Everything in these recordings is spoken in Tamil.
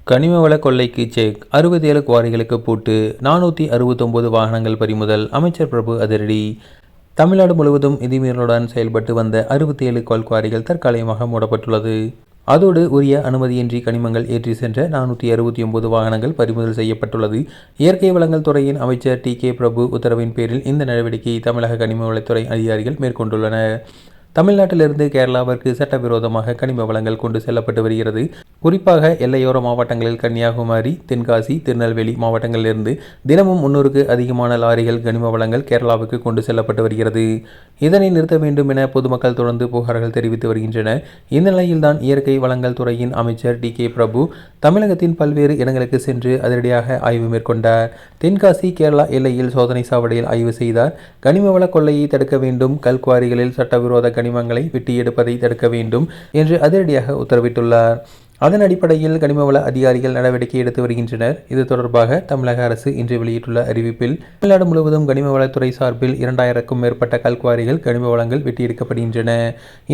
கனிம வள கொள்ளைக்கு செக் 67 குவாரிகளுக்கு பூட்டு 469 வாகனங்கள் பறிமுதல் அமைச்சர் பிரபு அதிரடி. தமிழ்நாடு முழுவதும் விதிமீறலுடன் செயல்பட்டு வந்த 67 கல்குவாரிகள் தற்காலிகமாக மூடப்பட்டுள்ளது. அதோடு உரிய அனுமதியின்றி கனிமங்கள் ஏற்றி சென்ற 469 வாகனங்கள் பறிமுதல் செய்யப்பட்டுள்ளது. இயற்கை வளங்கள் துறையின் அமைச்சர் டி.கே. பிரபு உத்தரவின் பேரில் இந்த நடவடிக்கையை தமிழக கனிம வளத்துறை அதிகாரிகள் மேற்கொண்டுள்ளனர். தமிழ்நாட்டிலிருந்து கேரளாவிற்கு சட்டவிரோதமாக கனிம வளங்கள் கொண்டு செல்லப்பட்டு வருகிறது. குறிப்பாக எல்லையோர மாவட்டங்களில் கன்னியாகுமரி, தென்காசி, திருநெல்வேலி மாவட்டங்களிலிருந்து தினமும் 300க்கு அதிகமான லாரிகள் கனிம வளங்கள் கேரளாவுக்கு கொண்டு செல்லப்பட்டு வருகிறது. இதனை நிறுத்த வேண்டும் என பொதுமக்கள் தொடர்ந்து புகார்கள் தெரிவித்து வருகின்றனர். இந்த நிலையில்தான் இயற்கை வளங்கள் துறையின் அமைச்சர் டி.கே. பிரபு தமிழகத்தின் பல்வேறு இடங்களுக்கு சென்று அதிரடியாக ஆய்வு மேற்கொண்டார். தென்காசி கேரளா எல்லையில் சோதனை சாவடியில் ஆய்வு செய்தார். கனிம வள கொள்ளையை தடுக்க வேண்டும், கல்குவாரிகளில் சட்டவிரோத கனிமங்களை வெட்டி எடுப்பதை தடுக்க வேண்டும் என்று அதிரடியாக உத்தரவிட்டுள்ளார். அதன் அடிப்படையில் கனிமவள அதிகாரிகள் நடவடிக்கை எடுத்து வருகின்றனர். இது தொடர்பாக தமிழக அரசு இன்று வெளியிட்டுள்ள அறிவிப்பில், தமிழ்நாடு முழுவதும் கனிம வளத்துறை சார்பில் 2000க்கும் மேற்பட்ட கல்குவாரிகள் கனிம வளங்கள் வெட்டி எடுக்கப்படுகின்றன.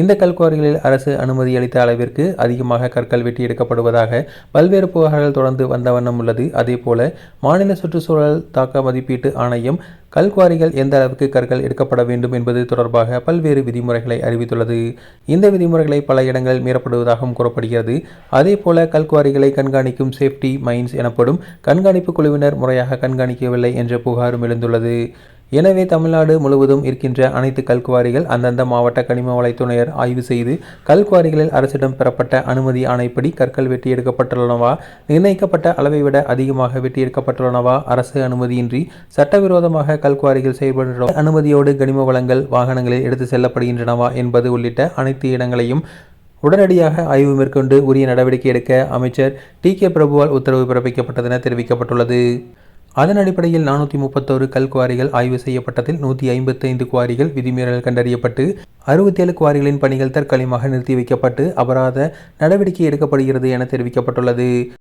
இந்த கல்குவாரிகளில் அரசு அனுமதி அளித்த அளவிற்கு அதிகமாக கற்கள் வெட்டி எடுக்கப்படுவதாக பல்வேறு புகார்கள் தொடர்ந்து வந்த வண்ணம் உள்ளது. அதேபோல மாநில சுற்றுச்சூழல் தாக்க மதிப்பீட்டு ஆணையம் கல்குவாரிகள் எந்த அளவுக்கு கற்கள் எடுக்கப்பட வேண்டும் என்பது தொடர்பாக பல்வேறு விதிமுறைகளை அறிவித்துள்ளது. இந்த விதிமுறைகளை பல இடங்களில் மீறப்படுவதாகவும் கூறப்படுகிறது. அதேபோல கல்குவாரிகளை கண்காணிக்கும் சேஃப்டி மைன்ஸ் எனப்படும் கண்காணிப்பு குழுவினர் முறையாக கண்காணிக்கவில்லை என்ற புகாரும் எழுந்துள்ளது. எனவே தமிழ்நாடு முழுவதும் இருக்கின்ற அனைத்து கல்குவாரிகள் அந்தந்த மாவட்ட கனிம வளத்துறையினர் ஆய்வு செய்து கல்குவாரிகளில் அரசிடம் பெறப்பட்ட அனுமதி ஆணைப்படி கற்கள் வெட்டி எடுக்கப்பட்டுள்ளனவா, நிர்ணயிக்கப்பட்ட அளவை விட அதிகமாக வெட்டி எடுக்கப்பட்டுள்ளனவா, அரசு அனுமதியின்றி சட்டவிரோதமாக கல்குவாரிகள் செயல்படுகின்ற அனுமதியோடு கனிம வளங்கள் வாகனங்களில் எடுத்து செல்லப்படுகின்றனவா என்பது உள்ளிட்ட அனைத்து இடங்களையும் உடனடியாக ஆய்வு மேற்கொண்டு உரிய நடவடிக்கை எடுக்க அமைச்சர் டி.கே. பிரபுவால் உத்தரவு பிறப்பிக்கப்பட்டதென தெரிவிக்கப்பட்டுள்ளது. அதன் அடிப்படையில் 431 கல்குவாரிகள் ஆய்வு செய்யப்பட்டதில் 155 குவாரிகள் விதிமீறல் கண்டறியப்பட்டு 67 குவாரிகளின் பணிகள் தற்காலிகமாக நிறுத்தி வைக்கப்பட்டு அபராத நடவடிக்கை எடுக்கப்படுகிறது என தெரிவிக்கப்பட்டுள்ளது.